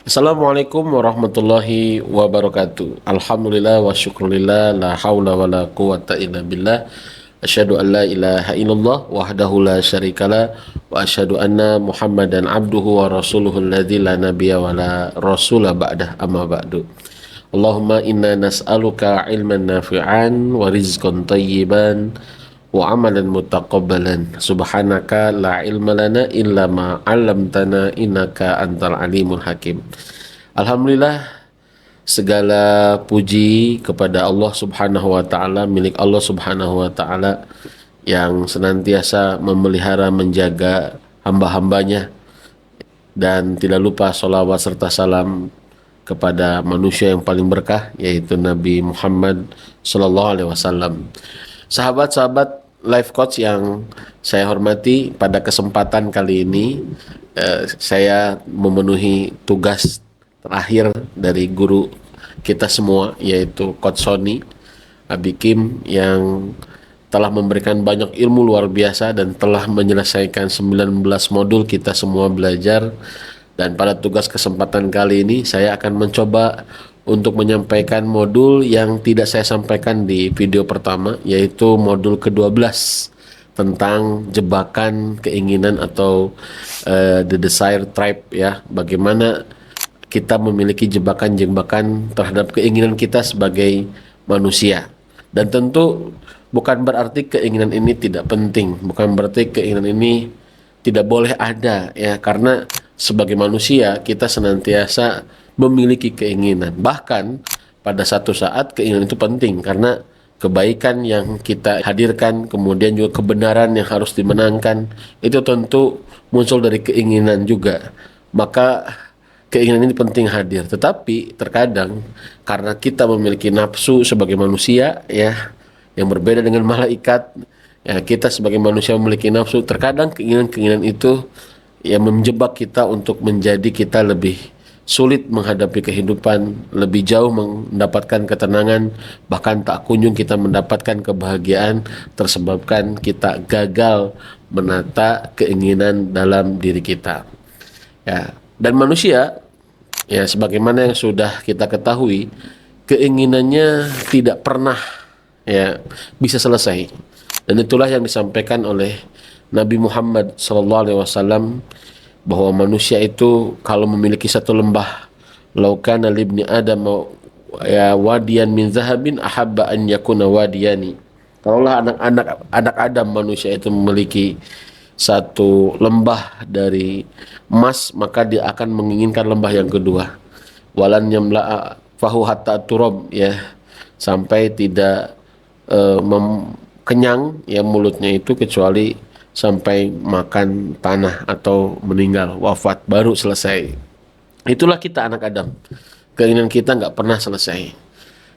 Assalamualaikum warahmatullahi wabarakatuh. Alhamdulillah wa syukurillah la hawla wa la quwata illa billah. Asyhadu an la ilaha illallah wahdahu la syarikalah wa asyhadu anna Muhammadan abduhu wa rasuluhu alladzi la nabiyya wa la rasula ba'dah amma ba'du. Allahumma inna nas'aluka ilman nafi'an wa rizqan tayyiban wa amalan mutaqabbalan. Subhanaka la ilma lana illa ma 'allamtana innaka antal alimul hakim. Alhamdulillah, segala puji kepada Allah Subhanahu wa taala, milik Allah Subhanahu wa taala yang senantiasa memelihara menjaga hamba-hambanya, dan tidak lupa sholawat serta salam kepada manusia yang paling berkah, yaitu Nabi Muhammad Sallallahu Alaihi Wasallam. Sahabat-sahabat life coach yang saya hormati, pada kesempatan kali ini saya memenuhi tugas terakhir dari guru kita semua, yaitu Coach Sony Abi Kim, yang telah memberikan banyak ilmu luar biasa dan telah menyelesaikan 19 modul kita semua belajar. Dan pada tugas kesempatan kali ini saya akan mencoba untuk menyampaikan modul yang tidak saya sampaikan di video pertama, yaitu modul ke-12 tentang jebakan keinginan atau the desire trap, ya. Bagaimana kita memiliki jebakan-jebakan terhadap keinginan kita sebagai manusia. Dan tentu bukan berarti keinginan ini tidak penting, bukan berarti keinginan ini tidak boleh ada, ya, karena sebagai manusia kita senantiasa memiliki keinginan. Bahkan pada satu saat keinginan itu penting, karena kebaikan yang kita hadirkan, kemudian juga kebenaran yang harus dimenangkan, itu tentu muncul dari keinginan juga. Maka keinginan ini penting hadir. Tetapi terkadang karena kita memiliki nafsu sebagai manusia, ya, yang berbeda dengan malaikat, ya, kita sebagai manusia memiliki nafsu. Terkadang keinginan-keinginan itu yang menjebak kita untuk menjadi kita lebih sulit menghadapi kehidupan, lebih jauh mendapatkan ketenangan, bahkan tak kunjung kita mendapatkan kebahagiaan, tersebabkan kita gagal menata keinginan dalam diri kita, ya. Dan manusia, ya, sebagaimana yang sudah kita ketahui, keinginannya tidak pernah, ya, bisa selesai. Dan itulah yang disampaikan oleh Nabi Muhammad SAW, bahwa manusia itu kalau memiliki satu lembah, laukana libni adam ya wadiyan min zahabin ahabba an yakuna wadiyani. Kalaulah anak Adam, manusia itu memiliki satu lembah dari emas, maka dia akan menginginkan lembah yang kedua. Walan yamla'a fahu hatta turab, ya, sampai tidak kenyang, ya, mulutnya itu, kecuali sampai makan tanah atau meninggal, wafat, baru selesai. Itulah kita anak Adam, keinginan kita nggak pernah selesai,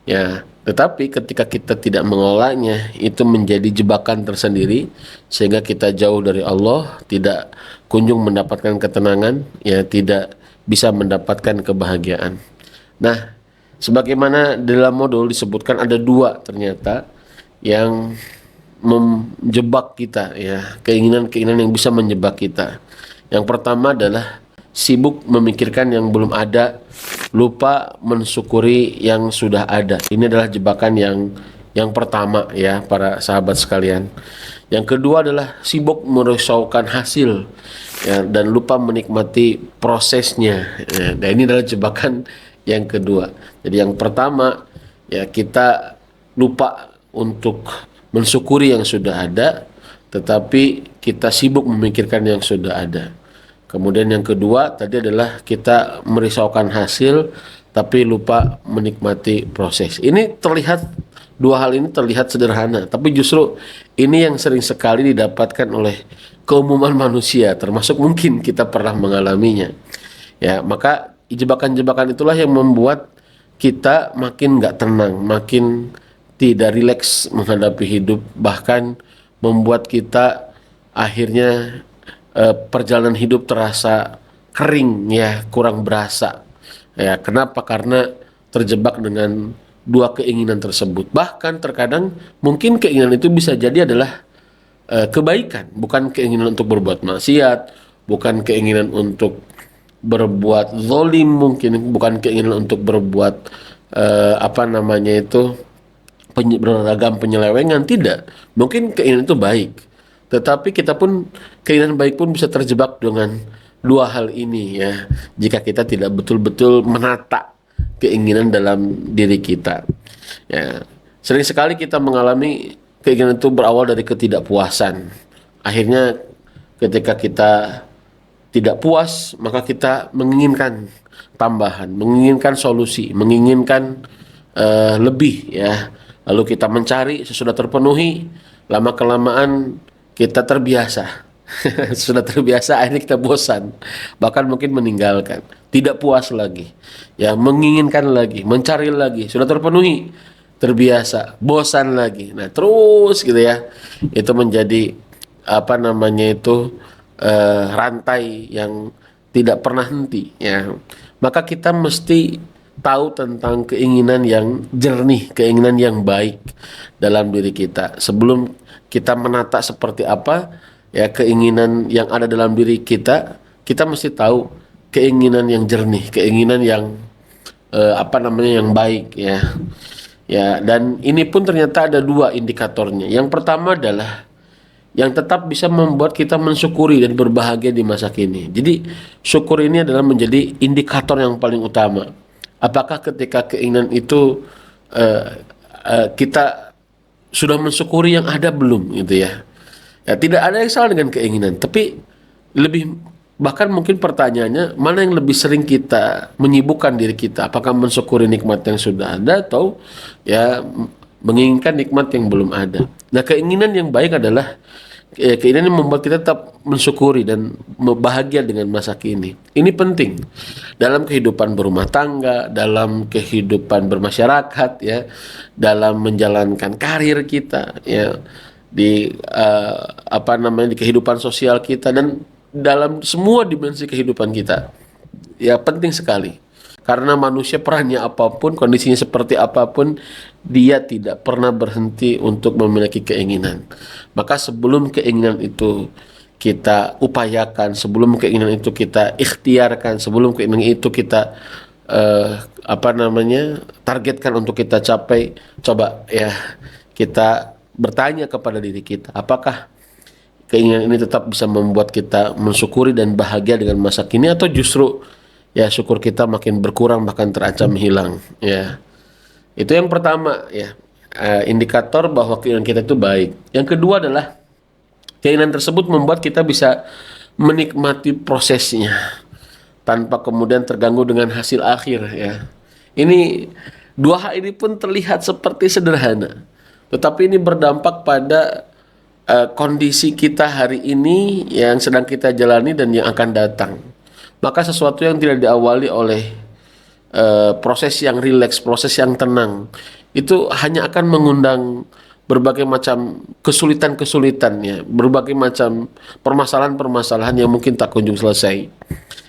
ya. Tetapi ketika kita tidak mengolahnya, itu menjadi jebakan tersendiri, sehingga kita jauh dari Allah, tidak kunjung mendapatkan ketenangan, ya, tidak bisa mendapatkan kebahagiaan. Nah, sebagaimana dalam modul disebutkan, ada dua ternyata yang menjebak kita, ya, keinginan-keinginan yang bisa menjebak kita. Yang pertama adalah sibuk memikirkan yang belum ada, lupa mensyukuri yang sudah ada. Ini adalah jebakan yang pertama, ya, para sahabat sekalian. Yang kedua adalah sibuk merisaukan hasil, ya, dan lupa menikmati prosesnya, ya. Dan ini adalah jebakan yang kedua. Jadi yang pertama, ya, kita lupa untuk mensyukuri yang sudah ada, tetapi kita sibuk memikirkan yang sudah ada. Kemudian yang kedua tadi adalah kita merisaukan hasil, tapi lupa menikmati proses. Ini terlihat, dua hal ini terlihat sederhana, tapi justru ini yang sering sekali didapatkan oleh keumuman manusia, termasuk mungkin kita pernah mengalaminya, ya. Maka jebakan-jebakan itulah yang membuat kita makin nggak tenang, makin tidak rileks menghadapi hidup, bahkan membuat kita akhirnya perjalanan hidup terasa kering, ya, kurang berasa, ya. Kenapa? Karena terjebak dengan dua keinginan tersebut. Bahkan terkadang mungkin keinginan itu bisa jadi adalah kebaikan, bukan keinginan untuk berbuat maksiat, bukan keinginan untuk berbuat zalim, mungkin bukan keinginan untuk berbuat beragam penyelewengan, tidak. Mungkin keinginan itu baik, tetapi kita pun keinginan baik pun bisa terjebak dengan dua hal ini ya, jika kita tidak betul-betul menata keinginan dalam diri kita. Ya, sering sekali kita mengalami keinginan itu berawal dari ketidakpuasan. Akhirnya ketika kita tidak puas, maka kita menginginkan tambahan, menginginkan solusi, menginginkan lebih ya. Lalu kita mencari, sesudah terpenuhi, lama kelamaan kita terbiasa. Sudah terbiasa, akhirnya kita bosan, bahkan mungkin meninggalkan, tidak puas lagi, ya menginginkan lagi, mencari lagi, sudah terpenuhi, terbiasa, bosan lagi. Nah terus gitu ya, itu menjadi rantai yang tidak pernah henti ya. Maka kita mesti tahu tentang keinginan yang jernih, keinginan yang baik dalam diri kita. Sebelum kita menata seperti apa ya keinginan yang ada dalam diri kita, kita mesti tahu keinginan yang jernih, keinginan yang yang baik ya. Ya, dan ini pun ternyata ada dua indikatornya. Yang pertama adalah yang tetap bisa membuat kita mensyukuri dan berbahagia di masa kini. Jadi syukur ini adalah menjadi indikator yang paling utama. Apakah ketika keinginan itu kita sudah mensyukuri yang ada belum gitu ya. Ya tidak ada yang salah dengan keinginan, tapi lebih bahkan mungkin pertanyaannya mana yang lebih sering kita menyibukkan diri kita, apakah mensyukuri nikmat yang sudah ada atau ya menginginkan nikmat yang belum ada. Nah, keinginan yang baik adalah keinginan yang membuat kita tetap mensyukuri dan bahagia dengan masa kini. Ini penting dalam kehidupan berumah tangga, dalam kehidupan bermasyarakat, ya, dalam menjalankan karir kita, ya, di di kehidupan sosial kita dan dalam semua dimensi kehidupan kita. Ya, penting sekali. Karena manusia perannya apapun, kondisinya seperti apapun, dia tidak pernah berhenti untuk memiliki keinginan. Maka sebelum keinginan itu kita upayakan, sebelum keinginan itu kita ikhtiarkan, sebelum keinginan itu kita targetkan untuk kita capai, coba ya kita bertanya kepada diri kita, apakah keinginan ini tetap bisa membuat kita mensyukuri dan bahagia dengan masa kini atau justru ya syukur kita makin berkurang bahkan terancam hilang ya. Itu yang pertama ya, indikator bahwa keinginan kita itu baik. Yang kedua adalah keinginan tersebut membuat kita bisa menikmati prosesnya tanpa kemudian terganggu dengan hasil akhir ya. Ini dua hal ini pun terlihat seperti sederhana, tetapi ini berdampak pada kondisi kita hari ini yang sedang kita jalani dan yang akan datang. Maka sesuatu yang tidak diawali oleh proses yang rileks, proses yang tenang, itu hanya akan mengundang berbagai macam kesulitan-kesulitan ya, berbagai macam permasalahan-permasalahan yang mungkin tak kunjung selesai.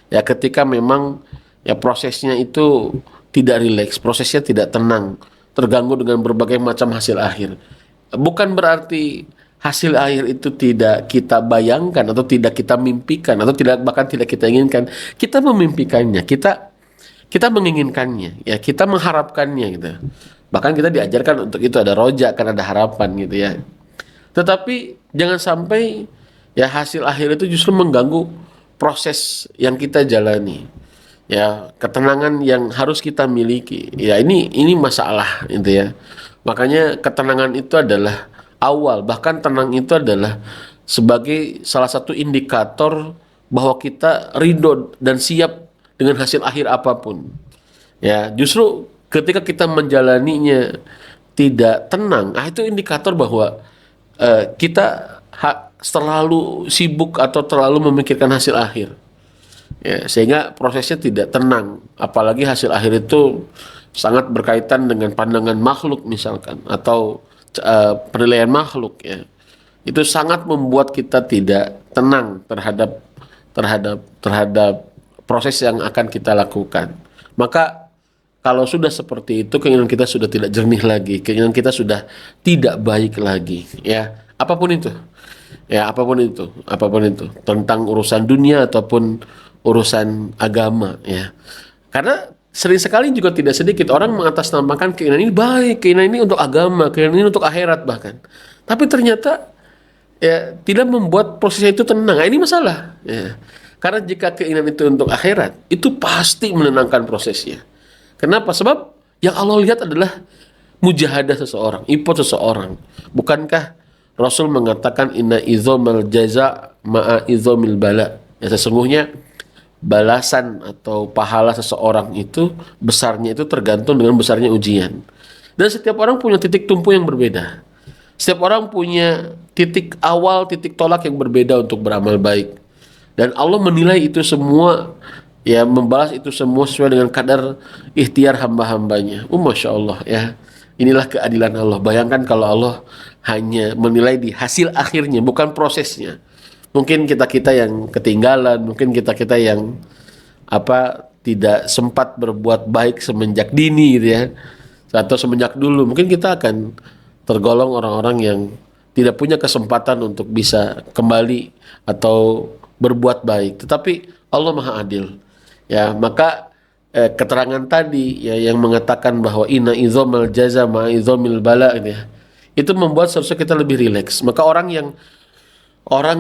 Ya, ketika memang ya prosesnya itu tidak rileks, prosesnya tidak tenang, terganggu dengan berbagai macam hasil akhir. Bukan berarti hasil akhir itu tidak kita bayangkan atau tidak kita mimpikan atau bahkan tidak kita inginkan. Kita memimpikannya, kita menginginkannya, ya kita mengharapkannya gitu. Bahkan kita diajarkan untuk itu, ada roja, kan ada harapan gitu ya. Tetapi jangan sampai ya hasil akhir itu justru mengganggu proses yang kita jalani. Ya, ketenangan yang harus kita miliki. Ya, ini masalah gitu ya. Makanya ketenangan itu adalah awal, bahkan tenang itu adalah sebagai salah satu indikator bahwa kita ridho dan siap dengan hasil akhir apapun. Ya, justru ketika kita menjalaninya tidak tenang, itu indikator bahwa kita terlalu sibuk atau terlalu memikirkan hasil akhir. Ya, sehingga prosesnya tidak tenang, apalagi hasil akhir itu sangat berkaitan dengan pandangan makhluk misalkan atau penilaian makhluk ya, itu sangat membuat kita tidak tenang terhadap proses yang akan kita lakukan. Maka kalau sudah seperti itu, keinginan kita sudah tidak jernih lagi, keinginan kita sudah tidak baik lagi ya, apapun itu tentang urusan dunia ataupun urusan agama ya. Karena sering sekali juga tidak sedikit orang mengatasnamakan keinginan ini baik, keinginan ini untuk agama, keinginan ini untuk akhirat bahkan. Tapi ternyata ya tidak membuat prosesnya itu tenang. Nah, ini masalah ya. Karena jika keinginan itu untuk akhirat, itu pasti menenangkan prosesnya. Kenapa? Sebab yang Allah lihat adalah mujahadah seseorang, effort seseorang. Bukankah Rasul mengatakan inna idzamal jaza ma'a idzamil bala. Ya sesungguhnya balasan atau pahala seseorang itu besarnya itu tergantung dengan besarnya ujian. Dan setiap orang punya titik tumpu yang berbeda. Setiap orang punya titik awal, titik tolak yang berbeda untuk beramal baik. Dan Allah menilai itu semua, ya membalas itu semua sesuai dengan kadar ikhtiar hamba-hambanya. Masya Allah ya. Inilah keadilan Allah. Bayangkan kalau Allah hanya menilai di hasil akhirnya, bukan prosesnya. Mungkin kita-kita yang ketinggalan, mungkin kita-kita yang tidak sempat berbuat baik semenjak dini gitu ya. Atau semenjak dulu, mungkin kita akan tergolong orang-orang yang tidak punya kesempatan untuk bisa kembali atau berbuat baik. Tetapi Allah Maha Adil. Ya, maka keterangan tadi ya yang mengatakan bahwa inna idzamal jaza ma idzamil bala ini ya, itu membuat seharusnya kita lebih rileks. Maka orang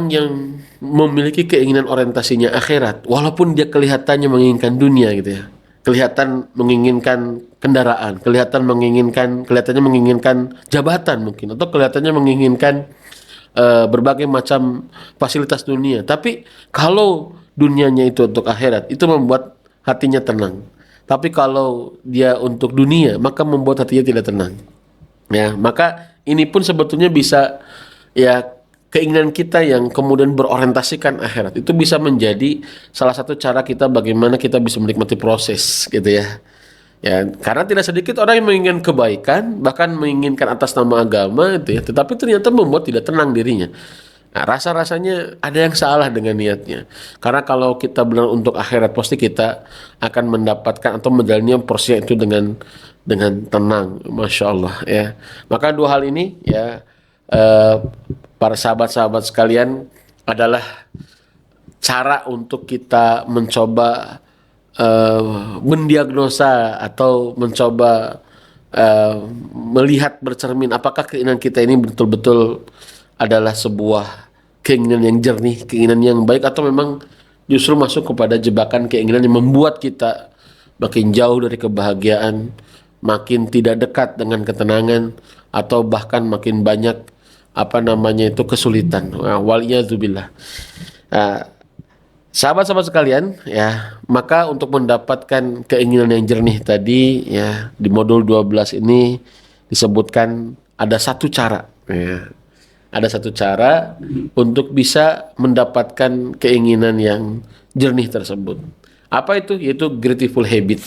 yang memiliki keinginan orientasinya akhirat, walaupun dia kelihatannya menginginkan dunia gitu ya, kelihatan menginginkan kendaraan, kelihatannya menginginkan jabatan mungkin, atau kelihatannya menginginkan berbagai macam fasilitas dunia. Tapi kalau dunianya itu untuk akhirat, itu membuat hatinya tenang. Tapi kalau dia untuk dunia, maka membuat hatinya tidak tenang. Ya, maka ini pun sebetulnya bisa ya keinginan kita yang kemudian berorientasikan akhirat itu bisa menjadi salah satu cara kita bagaimana kita bisa menikmati proses gitu ya. Ya, karena tidak sedikit orang yang menginginkan kebaikan, bahkan menginginkan atas nama agama itu ya, tetapi ternyata membuat tidak tenang dirinya. Nah, rasa-rasanya ada yang salah dengan niatnya. Karena kalau kita benar untuk akhirat, pasti kita akan mendapatkan atau menjalani prosesnya itu dengan tenang, masya Allah ya. Maka dua hal ini ya, para sahabat-sahabat sekalian, adalah cara untuk kita mencoba mendiagnosa atau mencoba melihat bercermin apakah keinginan kita ini betul-betul adalah sebuah keinginan yang jernih, keinginan yang baik, atau memang justru masuk kepada jebakan keinginan yang membuat kita makin jauh dari kebahagiaan, makin tidak dekat dengan ketenangan, atau bahkan makin banyak kesulitan. Waliyadzubillah. Sahabat-sahabat sekalian ya, maka untuk mendapatkan keinginan yang jernih tadi ya, di modul 12 ini disebutkan ada satu cara ya. Ada satu cara untuk bisa mendapatkan keinginan yang jernih tersebut. Apa itu? Yaitu grateful habit.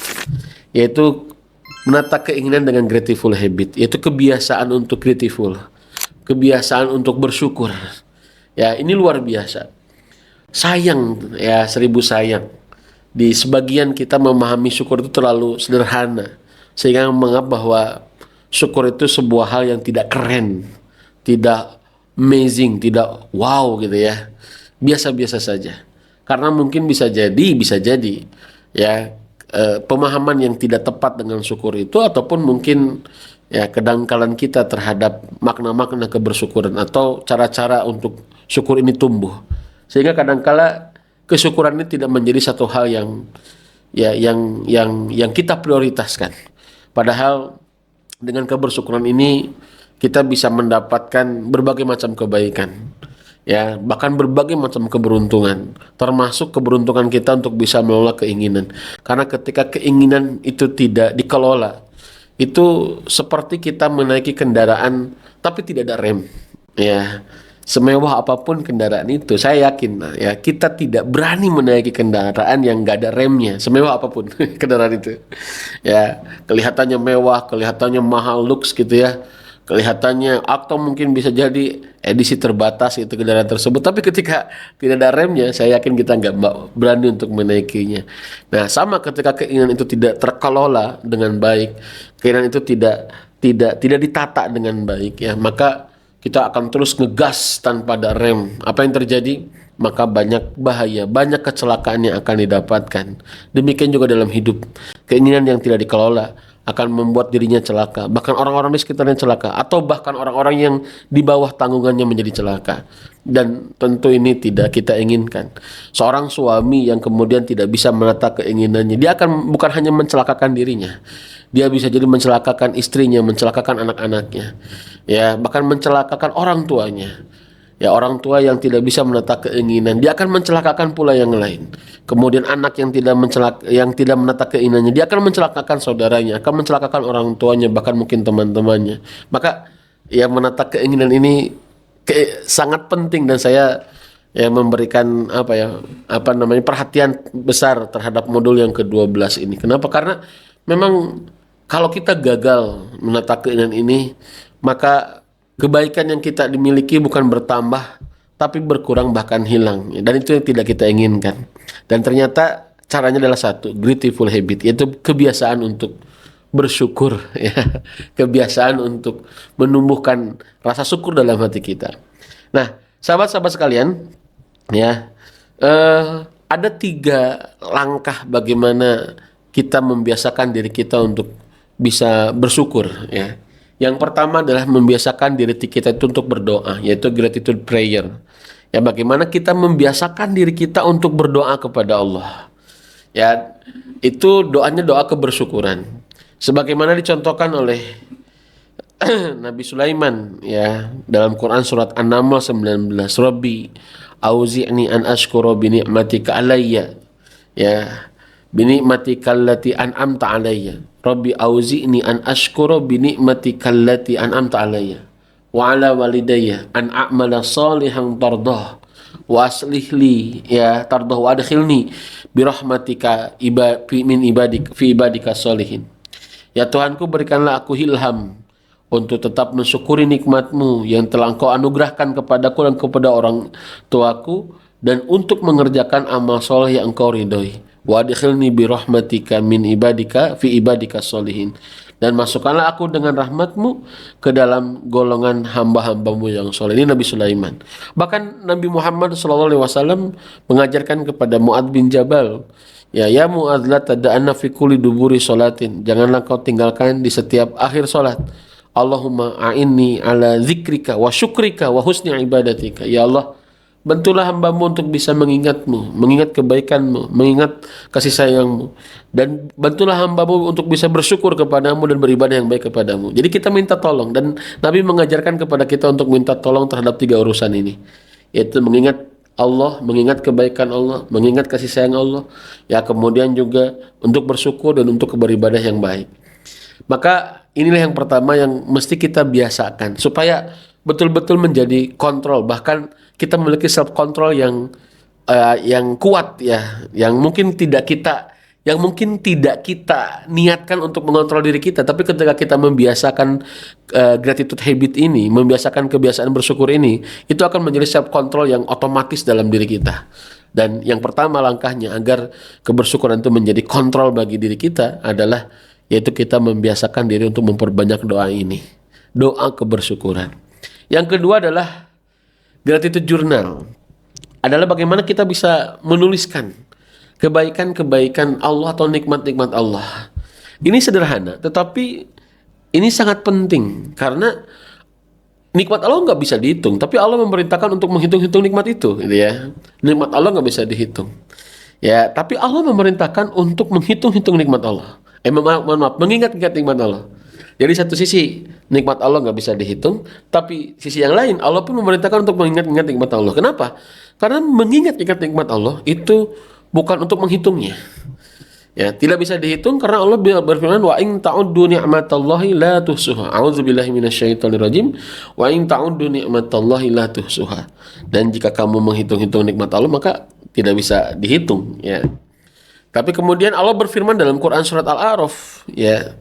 Yaitu menata keinginan dengan grateful habit, yaitu kebiasaan untuk grateful. Kebiasaan untuk bersyukur. Ya, ini luar biasa. Sayang ya, 1000 sayang. Di sebagian kita memahami syukur itu terlalu sederhana, sehingga menganggap bahwa syukur itu sebuah hal yang tidak keren, tidak amazing, tidak wow gitu ya. Biasa-biasa saja. Karena mungkin bisa jadi ya pemahaman yang tidak tepat dengan syukur itu, ataupun mungkin ya kedangkalan kita terhadap makna-makna kebersyukuran atau cara-cara untuk syukur ini tumbuh. Sehingga kadangkala kesyukuran ini tidak menjadi satu hal yang kita prioritaskan. Padahal dengan kebersyukuran ini kita bisa mendapatkan berbagai macam kebaikan. Ya, bahkan berbagai macam keberuntungan, termasuk keberuntungan kita untuk bisa mengelola keinginan. Karena ketika keinginan itu tidak dikelola, itu seperti kita menaiki kendaraan tapi tidak ada rem. Ya, semewah apapun kendaraan itu, saya yakin ya kita tidak berani menaiki kendaraan yang nggak ada remnya, semewah apapun kendaraan itu. Ya, kelihatannya mewah, kelihatannya mahal, lux gitu ya. Kelihatannya atau mungkin bisa jadi edisi terbatas itu kendaraan tersebut, tapi ketika tidak ada remnya, saya yakin kita nggak berani untuk menaikinya. Nah, sama ketika keinginan itu tidak terkelola dengan baik, keinginan itu tidak ditata dengan baik ya, maka kita akan terus ngegas tanpa ada rem. Apa yang terjadi? maka banyak bahaya, banyak kecelakaan yang akan didapatkan. Demikian juga dalam hidup, keinginan yang tidak dikelola akan membuat dirinya celaka, bahkan orang-orang di sekitarnya celaka, atau bahkan orang-orang yang di bawah tanggungannya menjadi celaka. Dan tentu ini tidak kita inginkan. Seorang suami yang kemudian tidak bisa menata keinginannya, dia akan bukan hanya mencelakakan dirinya, dia bisa jadi mencelakakan istrinya, mencelakakan anak-anaknya, ya bahkan mencelakakan orang tuanya. Ya, orang tua yang tidak bisa menata keinginan, dia akan mencelakakan pula yang lain. Kemudian anak yang tidak menata keinginannya, dia akan mencelakakan saudaranya, akan mencelakakan orang tuanya, bahkan mungkin teman-temannya. Maka ya menata keinginan ini sangat penting, dan saya ya memberikan perhatian besar terhadap modul yang ke-12 ini. Kenapa? Karena memang kalau kita gagal menata keinginan ini, maka kebaikan yang kita dimiliki bukan bertambah, tapi berkurang bahkan hilang. Dan itu yang tidak kita inginkan. Dan ternyata caranya adalah satu, grateful habit, yaitu kebiasaan untuk bersyukur, ya. Kebiasaan untuk menumbuhkan rasa syukur dalam hati kita. Nah, sahabat-sahabat sekalian, ya, ada 3 langkah bagaimana kita membiasakan diri kita untuk bisa bersyukur, ya. Yang pertama adalah membiasakan diri kita itu untuk berdoa, yaitu gratitude prayer. Ya, bagaimana kita membiasakan diri kita untuk berdoa kepada Allah. Ya, itu doanya doa kebersyukuran. Sebagaimana dicontohkan oleh Nabi Sulaiman, ya, dalam Quran surat An-Naml 19, Rabbi auzi'ni an ashkura bi ni'matika alayya, ya, bi ni'matika allati an'amta alayya. Rabbi auzi'ni an ashkura bi ni'matika allati an'amta alayya wa ala walidayya an a'mala salihan tardah wa aslih li, ya, tardah wa adkhilni bi rahmatika min ibadik fi ibadika sholihin. Ya Tuhanku, berikanlah aku ilham untuk tetap mensyukuri nikmat-Mu yang telah Engkau anugerahkan kepadaku dan kepada orang tuaku, dan untuk mengerjakan amal soleh yang Engkau ridhoi. Wa adkhilni bi rahmatika min ibadika fi ibadika sholihin. Dan masukkanlah aku dengan rahmat-Mu ke dalam golongan hamba-hamba-Mu yang soleh. Ini Nabi Sulaiman. Bahkan Nabi Muhammad SAW mengajarkan kepada Mu'adz bin Jabal, ya Mu'adz, la tada'anna fi kulli duburi sholatin. Janganlah kau tinggalkan di setiap akhir solat. Allahumma a'inni ala zikrika wa syukrika wa husni ibadatika. Ya Allah, bantulah hamba-Mu untuk bisa mengingat-Mu, mengingat kebaikan-Mu, mengingat kasih sayang-Mu. Dan bantulah hamba-Mu untuk bisa bersyukur kepada-Mu dan beribadah yang baik kepada-Mu. Jadi kita minta tolong, dan Nabi mengajarkan kepada kita untuk minta tolong terhadap 3 urusan ini. Yaitu mengingat Allah, mengingat kebaikan Allah, mengingat kasih sayang Allah. Ya, kemudian juga untuk bersyukur dan untuk beribadah yang baik. Maka inilah yang pertama yang mesti kita biasakan, supaya betul-betul menjadi kontrol. Bahkan kita memiliki self control yang kuat, ya, yang mungkin tidak kita niatkan untuk mengontrol diri kita, tapi ketika kita membiasakan gratitude habit ini, membiasakan kebiasaan bersyukur ini, itu akan menjadi self control yang otomatis dalam diri kita. Dan yang pertama langkahnya agar kebersyukuran itu menjadi kontrol bagi diri kita adalah yaitu kita membiasakan diri untuk memperbanyak doa ini, doa kebersyukuran. Yang kedua adalah gratitude journal. Adalah bagaimana kita bisa menuliskan kebaikan-kebaikan Allah atau nikmat-nikmat Allah. Ini sederhana, tetapi ini sangat penting karena nikmat Allah nggak bisa dihitung, tapi Allah memerintahkan untuk menghitung-hitung nikmat itu, gitu ya. Nikmat Allah nggak bisa dihitung, ya. Tapi Allah memerintahkan untuk menghitung-hitung nikmat Allah. Maaf, mengingat-ingat nikmat Allah. Jadi satu sisi nikmat Allah nggak bisa dihitung, tapi sisi yang lain Allah pun memerintahkan untuk mengingat-ingat nikmat Allah. Kenapa? Karena mengingat-ingat nikmat Allah itu bukan untuk menghitungnya. Ya, tidak bisa dihitung karena Allah berfirman, wa in ta'uddu ni'matallahi la tuhsuha. A'udzubillahi minasyaitonir rajim. Wa in ta'uddu ni'matallahi la tuhsuha. Dan jika kamu menghitung-hitung nikmat Allah, maka tidak bisa dihitung, ya. Tapi kemudian Allah berfirman dalam Quran surat Al-A'raf, ya,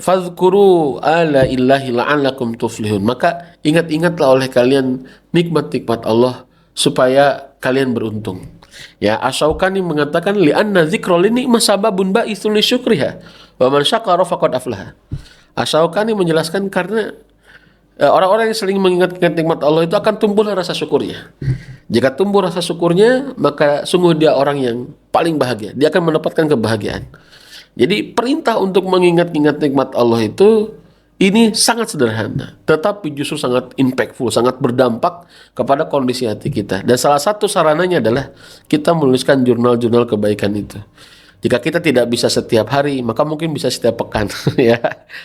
fadhkuru ala illahi la'allakum tuflihun. Maka ingat-ingatlah oleh kalian nikmat-nikmat Allah supaya kalian beruntung. Ya, Asy-Syaukani mengatakan li'anna dzikrul ni'mah sababun ba'itsun lisyukriha wa man syakara faqad aflaha. Asy-Syaukani menjelaskan karena orang-orang yang sering mengingat-ingat nikmat Allah itu akan tumbuhlah rasa syukurnya. Jika tumbuh rasa syukurnya, maka sungguh dia orang yang paling bahagia. Dia akan mendapatkan kebahagiaan. Jadi perintah untuk mengingat-ingat nikmat Allah itu ini sangat sederhana, tetapi justru sangat impactful, sangat berdampak kepada kondisi hati kita. Dan salah satu sarananya adalah kita menuliskan jurnal-jurnal kebaikan itu. Jika kita tidak bisa setiap hari, maka mungkin bisa setiap pekan, ya.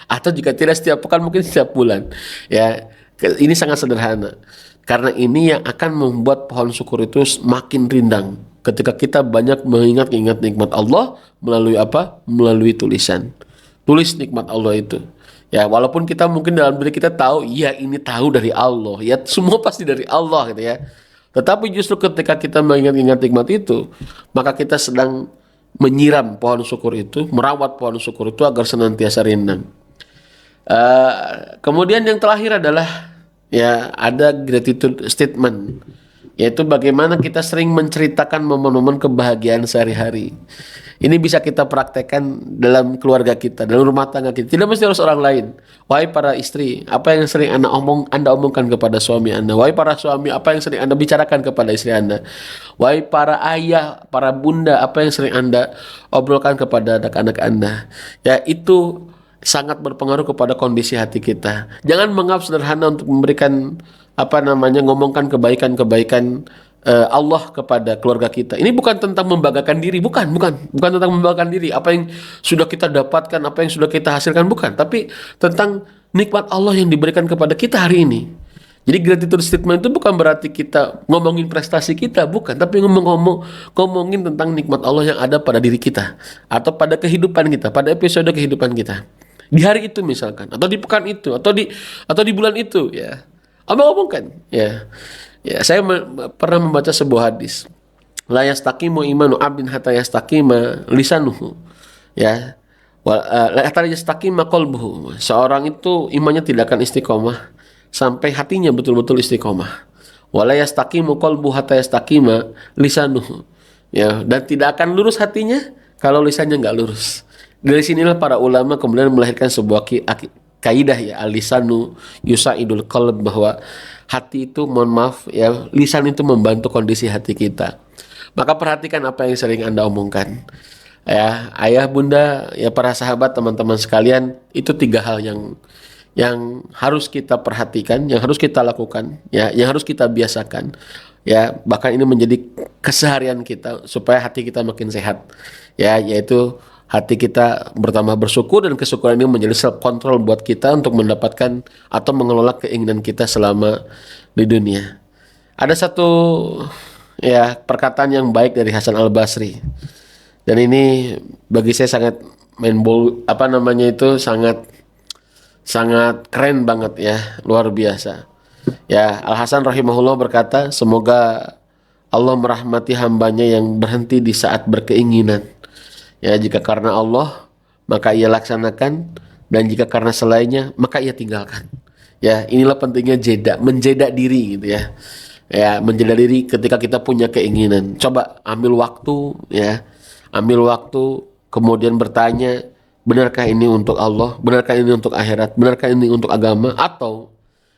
Atau jika tidak setiap pekan, mungkin setiap bulan, ya. Ini sangat sederhana. Karena ini yang akan membuat pohon syukur itu makin rindang. Ketika kita banyak mengingat-ingat nikmat Allah melalui apa? Melalui tulisan. Tulis nikmat Allah itu. Ya, walaupun kita mungkin dalam diri kita tahu, ya ini tahu dari Allah, ya semua pasti dari Allah gitu ya. Tetapi justru ketika kita mengingat-ingat nikmat itu, maka kita sedang menyiram pohon syukur itu, merawat pohon syukur itu agar senantiasa rindang. Kemudian yang terakhir adalah ya ada gratitude statement, yaitu bagaimana kita sering menceritakan momen-momen kebahagiaan sehari-hari. Ini bisa kita praktekkan dalam keluarga kita, dalam rumah tangga kita. Tidak mesti harus orang lain. Wahai para istri, apa yang sering Anda omongkan kepada suami Anda? Wahai para suami, apa yang sering Anda bicarakan kepada istri Anda? Wahai para ayah, para bunda, apa yang sering Anda obrolkan kepada anak-anak Anda? Ya, itu sangat berpengaruh kepada kondisi hati kita. Jangan menganggap sederhana untuk memberikan ngomongkan kebaikan-kebaikan Allah kepada keluarga kita. Ini bukan tentang membanggakan diri, bukan tentang membanggakan diri. Apa yang sudah kita dapatkan, apa yang sudah kita hasilkan, bukan. Tapi tentang nikmat Allah yang diberikan kepada kita hari ini. Jadi gratitude statement itu bukan berarti kita ngomongin prestasi kita, bukan. Tapi ngomongin tentang nikmat Allah yang ada pada diri kita. Atau pada kehidupan kita, pada episode kehidupan kita. Di hari itu misalkan, atau di pekan itu, atau di bulan itu, ya. Omongkan, ya. Ya, saya pernah membaca sebuah hadis. La yastaqimu imanu abdin hatta yastaqima lisanuhu. Ya. Hatta yastaqima qalbuhu. Seorang itu imannya tidak akan istiqomah sampai hatinya betul-betul istiqomah. Wala yastaqimu qalbuhu hatta yastaqima lisanuhu. Ya, dan tidak akan lurus hatinya kalau lisannya enggak lurus. Dari sinilah para ulama kemudian melahirkan sebuah kaidah ya, al-lisanu yusaidul qalb, bahwa hati itu, mohon maaf ya, lisan itu membantu kondisi hati kita. Maka perhatikan apa yang sering Anda omongkan. Ya, ayah, bunda, ya para sahabat, teman-teman sekalian, itu 3 hal yang harus kita perhatikan, yang harus kita lakukan, ya, yang harus kita biasakan. Ya, bahkan ini menjadi keseharian kita supaya hati kita makin sehat. Ya, yaitu hati kita bertambah bersyukur, dan kesyukuran ini menjadi self control buat kita untuk mendapatkan atau mengelola keinginan kita selama di dunia. Ada satu ya perkataan yang baik dari Hasan Al-Basri, dan ini bagi saya sangat sangat keren banget ya, luar biasa. Ya, Al Hasan rahimahullah berkata, semoga Allah merahmati hambanya yang berhenti di saat berkeinginan. Ya, jika karena Allah maka ia laksanakan, dan jika karena selainnya maka ia tinggalkan. Ya, inilah pentingnya menjeda diri gitu ya. Ya, menjeda diri ketika kita punya keinginan. Coba ambil waktu ya. Ambil waktu kemudian bertanya, benarkah ini untuk Allah? Benarkah ini untuk akhirat? Benarkah ini untuk agama, atau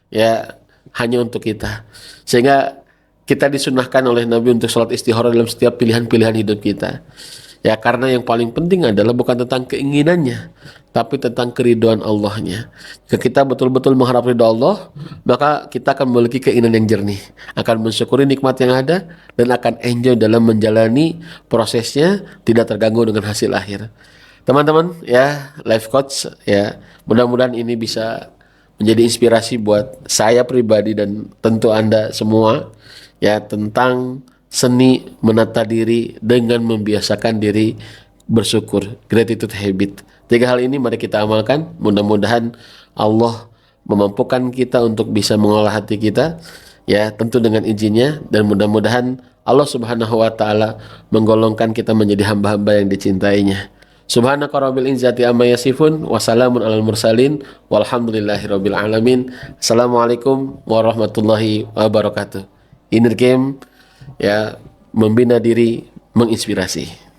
ya hanya untuk kita? Sehingga kita disunahkan oleh Nabi untuk sholat istikharah dalam setiap pilihan-pilihan hidup kita. Ya, karena yang paling penting adalah bukan tentang keinginannya, tapi tentang keridhaan Allahnya. Jika kita betul-betul mengharap ridha Allah, maka kita akan memiliki keinginan yang jernih, akan mensyukuri nikmat yang ada, dan akan enjoy dalam menjalani prosesnya, tidak terganggu dengan hasil akhir. Teman-teman ya, life coach ya, mudah-mudahan ini bisa menjadi inspirasi buat saya pribadi dan tentu Anda semua ya, tentang seni menata diri dengan membiasakan diri bersyukur, gratitude habit. 3 hal ini mari kita amalkan. Mudah-mudahan Allah memampukan kita untuk bisa mengolah hati kita, ya tentu dengan izinnya, dan mudah-mudahan Allah Subhanahu wa taala menggolongkan kita menjadi hamba-hamba yang dicintainya. Subhanaka rabbil izzati amma yasifun, wa salamun alal mursalin, walhamdulillahi rabbil alamin. Assalamualaikum warahmatullahi wabarakatuh. Inner Game ya, membina diri, menginspirasi.